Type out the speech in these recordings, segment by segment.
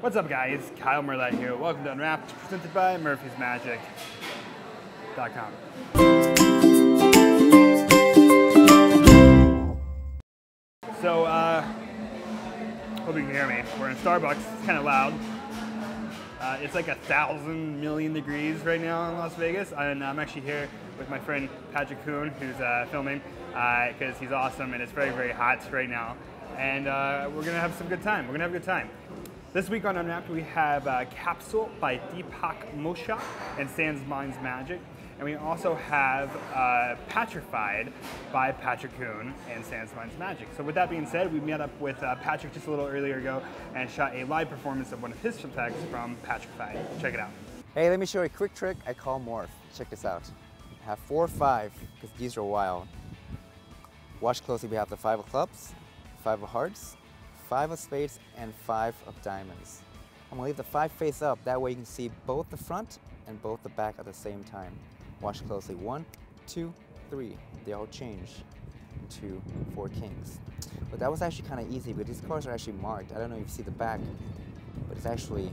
What's up, guys? Kyle Marlett here. Welcome to Unwrapped, presented by murphysmagic.com. So, hope you can hear me. We're in Starbucks. It's kind of loud. It's like 1,000 million degrees right now in Las Vegas, and I'm actually here with my friend Patrick who's filming because he's awesome, and it's very, very hot right now. And we're gonna have some good time. We're gonna have a good time. This week on Unwrapped, we have Capsoul by Deepak, Mishra, and SansMinds Magic. And we also have Patrified by Patrick and SansMinds Magic. So with that being said, we met up with Patrick just a little earlier ago and shot a live performance of one of his effects from Patrified. Check it out. Hey, let me show you a quick trick I call morph. Check this out. I have 4 or 5, because these are wild. Watch closely, we have the 5 of clubs, 5 of hearts, 5 of spades, and 5 of diamonds. I'm gonna leave the 5 face up, that way you can see both the front and both the back at the same time. Watch closely. 1, 2, 3. They all change to 4 kings. But that was actually kind of easy, but these cards are actually marked. I don't know if you see the back, but it's actually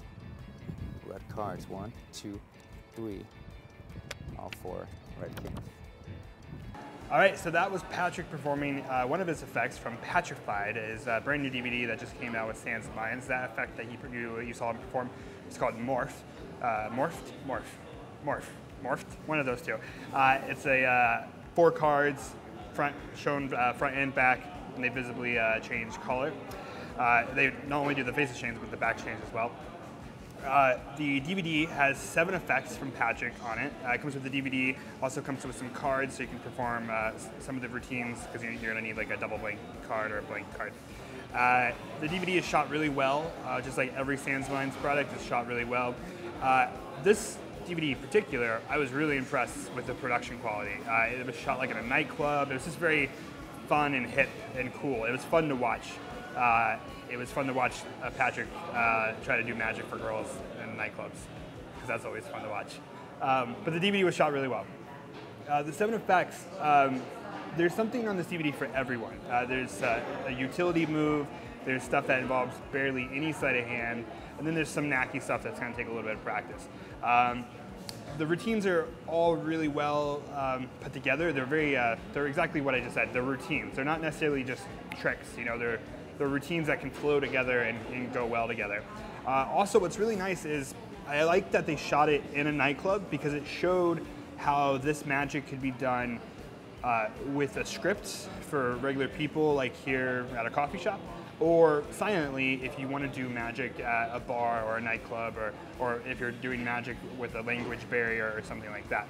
red cards. 1, 2, 3. All 4 red kings. All right, so that was Patrick performing one of his effects from Patrified, his brand new DVD that just came out with SansMinds. That effect that you saw him perform is called Morph. Morphed, one of those two. It's a 4 cards, shown front and back, and they visibly change color. They not only do the faces change, but the back change as well. The DVD has 7 effects from Patrick on it. It comes with the DVD, also comes with some cards so you can perform some of the routines, because you're going to need like a double blank card or a blank card. The DVD is shot really well, just like every SansMinds product is shot really well. This DVD in particular, I was really impressed with the production quality. It was shot like in a nightclub. It was just very fun and hip and cool. It was fun to watch. It was fun to watch Patrick try to do magic for girls in nightclubs, because that's always fun to watch. But the DVD was shot really well. The 7 effects, there's something on this DVD for everyone. There's a utility move, there's stuff that involves barely any sleight of hand, and then there's some knacky stuff that's going to take a little bit of practice. The routines are all really well put together. They're exactly what I just said. They're routines. They're not necessarily just tricks. You know, they're routines that can flow together and go well together. Also, what's really nice is I like that they shot it in a nightclub, because it showed how this magic could be done with a script for regular people, like here at a coffee shop, or silently if you want to do magic at a bar or a nightclub, or if you're doing magic with a language barrier or something like that,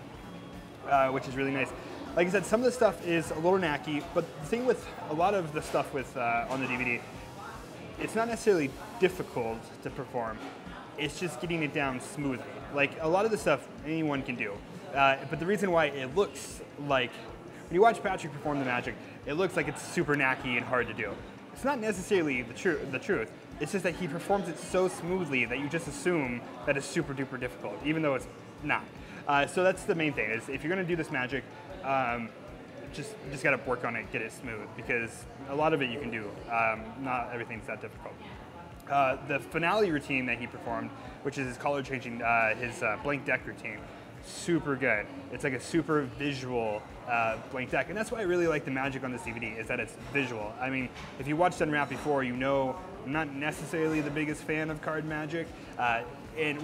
which is really nice. Like I said, some of the stuff is a little knacky, but the thing with a lot of the stuff on the DVD, it's not necessarily difficult to perform, it's just getting it down smoothly. Like, a lot of the stuff anyone can do, but the reason why it looks like, when you watch Patrick perform the magic, it looks like it's super knacky and hard to do. It's not necessarily the truth. It's just that he performs it so smoothly that you just assume that it's super duper difficult, even though it's not. So that's the main thing, is if you're gonna do this magic, just gotta work on it, get it smooth, because a lot of it you can do. Not everything's that difficult. The finale routine that he performed, which is his color changing, his blank deck routine, super good. It's like a super visual blank deck, and that's why I really like the magic on this DVD, is that it's visual. I mean, if you watched Unwrapped before, you know I'm not necessarily the biggest fan of card magic, let me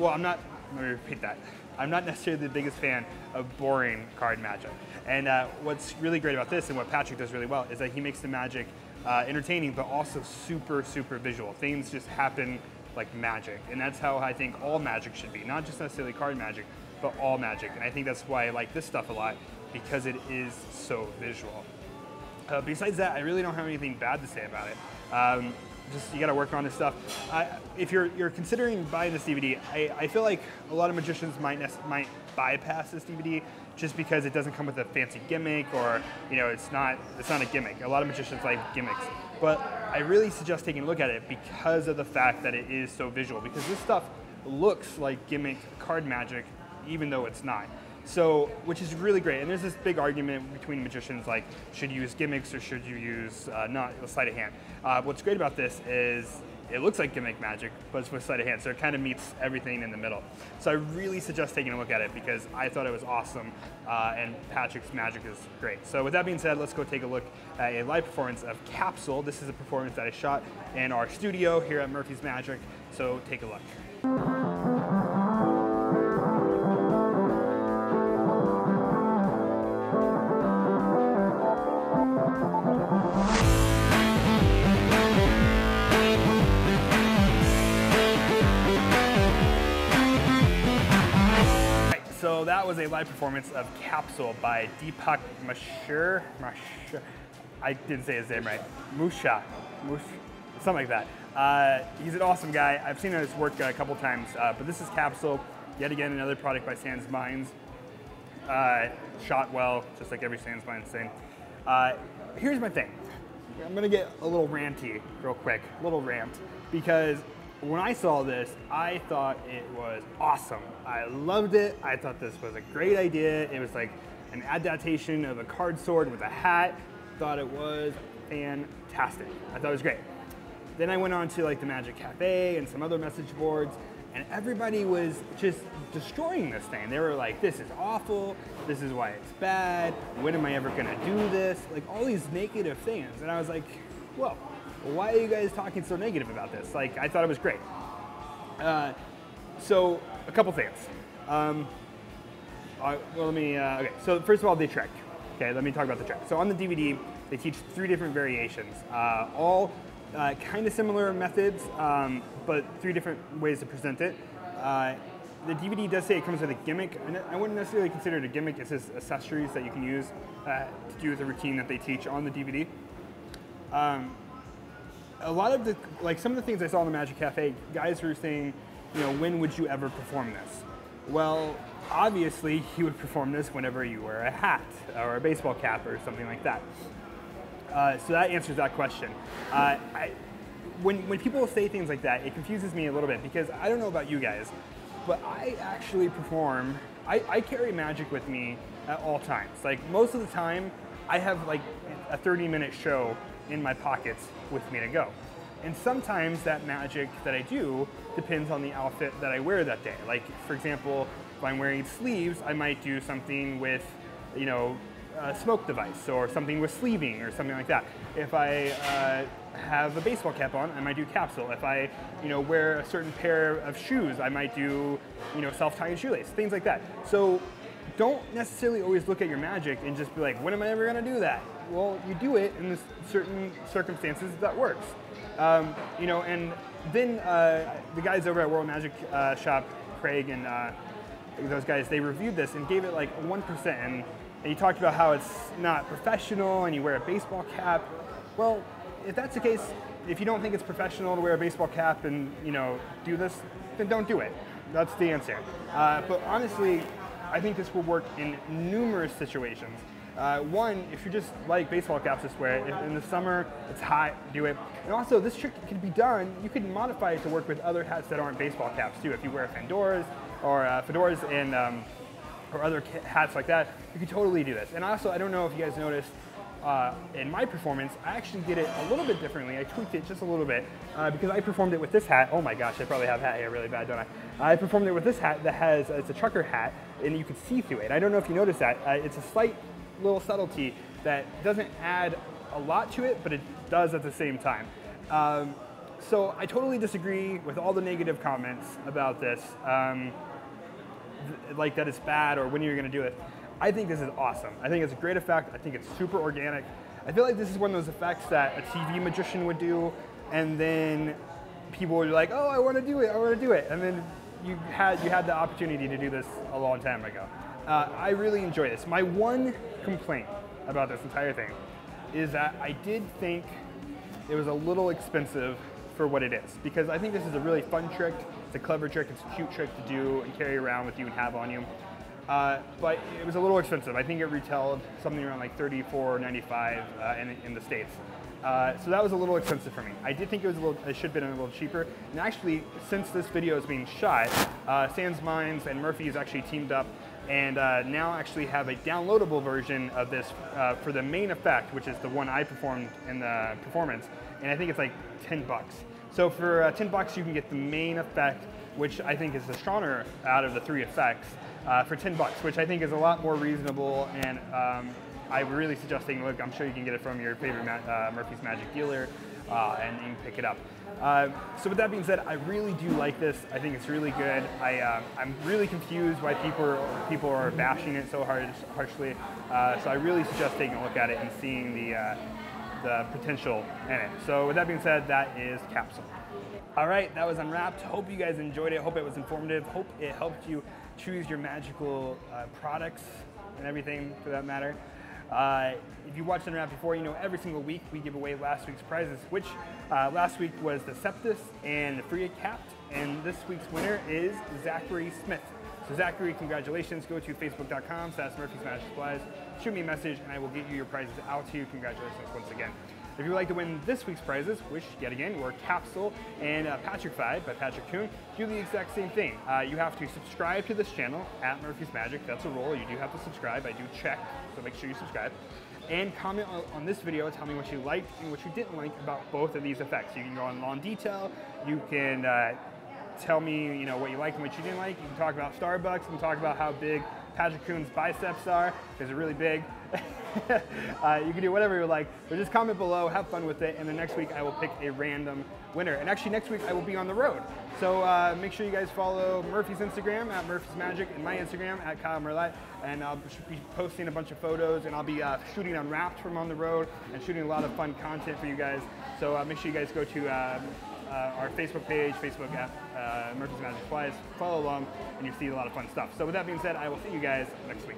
repeat that. I'm not necessarily the biggest fan of boring card magic. And what's really great about this, and what Patrick does really well, is that he makes the magic entertaining, but also super, super visual. Things just happen like magic, and that's how I think all magic should be, not just necessarily card magic, but all magic. And I think that's why I like this stuff a lot, because it is so visual. Besides that, I really don't have anything bad to say about it. Just, you gotta work on this stuff. If you're considering buying this DVD, I feel like a lot of magicians might bypass this DVD just because it doesn't come with a fancy gimmick, or it's not a gimmick. A lot of magicians like gimmicks, but I really suggest taking a look at it because of the fact that it is so visual, because this stuff looks like gimmick card magic, even though it's not. So, which is really great. And there's this big argument between magicians, like, should you use gimmicks or should you use not a sleight of hand? What's great about this is it looks like gimmick magic, but it's with sleight of hand, so it kind of meets everything in the middle. So I really suggest taking a look at it because I thought it was awesome, and Patrick's magic is great. So with that being said, let's go take a look at a live performance of Capsoul. This is a performance that I shot in our studio here at Murphy's Magic, so take a look. So that was a live performance of Capsoul by Deepak Mishra. I didn't say his name right. Mishra, something like that. He's an awesome guy. I've seen his work a couple times, but this is Capsoul. Yet again, another product by SansMinds. Shot well, just like every SansMinds thing. Here's my thing. I'm gonna get a little ranty real quick, a little rant, because when I saw this, I thought it was awesome. I loved it. I thought this was a great idea. It was like an adaptation of a card sword with a hat. Thought it was fantastic. I thought it was great. Then I went on to like the Magic Cafe and some other message boards, and everybody was just destroying this thing. They were like, this is awful. This is why it's bad. When am I ever gonna do this? Like all these negative things. And I was like, whoa. Why are you guys talking so negative about this? Like, I thought it was great. So, a couple things. Okay, so first of all, the trick. Okay, let me talk about the trick. So on the DVD, they teach 3 different variations, all kind of similar methods, but 3 different ways to present it. The DVD does say it comes with a gimmick, and I wouldn't necessarily consider it a gimmick. It's just accessories that you can use to do the routine that they teach on the DVD. A lot of the, like some of the things I saw in the Magic Cafe, guys were saying, you know, when would you ever perform this? Well, obviously you would perform this whenever you wear a hat or a baseball cap or something like that. So that answers that question. When people say things like that, it confuses me a little bit because I don't know about you guys, but I actually perform, I carry magic with me at all times. Like most of the time, I have like a 30-minute show in my pockets with me to go. And sometimes that magic that I do depends on the outfit that I wear that day. Like for example, if I'm wearing sleeves, I might do something with, you know, a smoke device or something with sleeving or something like that. If I have a baseball cap on, I might do Capsoul. If I, you know, wear a certain pair of shoes, I might do, you know, self-tying shoelace, things like that. So don't necessarily always look at your magic and just be like, when am I ever gonna do that? Well, you do it in certain circumstances that works. You know, and then the guys over at World Magic Shop, Craig and those guys, they reviewed this and gave it like 1%. And he talked about how it's not professional and you wear a baseball cap. Well, if that's the case, if you don't think it's professional to wear a baseball cap and, you know, do this, then don't do it. That's the answer. But honestly, I think this will work in numerous situations. One, if you just like baseball caps, just wear it. If in the summer, it's hot, do it. And also, this trick can be done, you can modify it to work with other hats that aren't baseball caps too. If you wear fedoras and or other hats like that, you can totally do this. And also, I don't know if you guys noticed, in my performance, I actually did it a little bit differently. I tweaked it just a little bit because I performed it with this hat. Oh my gosh, I probably have hat hair really bad, don't I? I performed it with this hat that has, it's a trucker hat, and you can see through it. I don't know if you noticed that. It's a slight little subtlety that doesn't add a lot to it, but it does at the same time. So I totally disagree with all the negative comments about this, like that it's bad or when you're gonna do it. I think this is awesome. I think it's a great effect. I think it's super organic. I feel like this is one of those effects that a TV magician would do, and then people would be like, oh, I wanna do it, I wanna do it. And then you had the opportunity to do this a long time ago. I really enjoy this. My one complaint about this entire thing is that I did think it was a little expensive for what it is, because I think this is a really fun trick. It's a clever trick. It's a cute trick to do and carry around with you and have on you. But it was a little expensive. I think it retailed something around like $34.95 in the States. So that was a little expensive for me. I did think it should have been a little cheaper. And actually, since this video is being shot, SansMinds and Murphy's actually teamed up and now actually have a downloadable version of this for the main effect, which is the one I performed in the performance. And I think it's like $10. So for tin box, you can get the main effect, which I think is the stronger out of the 3 effects, for $10, which I think is a lot more reasonable, and I really suggest taking a look. I'm sure you can get it from your favorite Murphy's Magic dealer, and you can pick it up. So with that being said, I really do like this. I think it's really good. I'm really confused why people are bashing it so harshly. So I really suggest taking a look at it and seeing the potential in it. So with that being said, that is Capsoul. All right, that was Unwrapped. Hope you guys enjoyed it. Hope it was informative. Hope it helped you choose your magical products and everything for that matter. If you watched Unwrapped before, you know every single week we give away last week's prizes, which last week was the Septus and the Free Capped, and this week's winner is Zachary Smith. So Zachary, congratulations. Go to facebook.com/Murphy's Magic Supplies. Shoot me a message and I will get you your prizes out to you. Congratulations once again. If you would like to win this week's prizes, which yet again were Capsoul and Patrified by Patrick Kuhn, do the exact same thing. You have to subscribe to this channel at Murphy's Magic. That's a rule. You do have to subscribe. I do check, so make sure you subscribe. And comment on this video, tell me what you liked and what you didn't like about both of these effects. You can go in long detail. You can tell me, what you liked and what you didn't like. You can talk about Starbucks. You can talk about how big Patrick Kuhn's biceps are, because they're really big. You can do whatever you like, but just comment below, have fun with it, and then next week I will pick a random winner. And actually next week I will be on the road. So make sure you guys follow Murphy's Instagram at Murphy's Magic and my Instagram at Kyle Marlett, and I'll be posting a bunch of photos, and I'll be shooting Unwrapped from on the road and shooting a lot of fun content for you guys. So make sure you guys go to our Facebook page, Facebook at Murphy's Magic Supplies, follow along, and you'll see a lot of fun stuff. So with that being said, I will see you guys next week.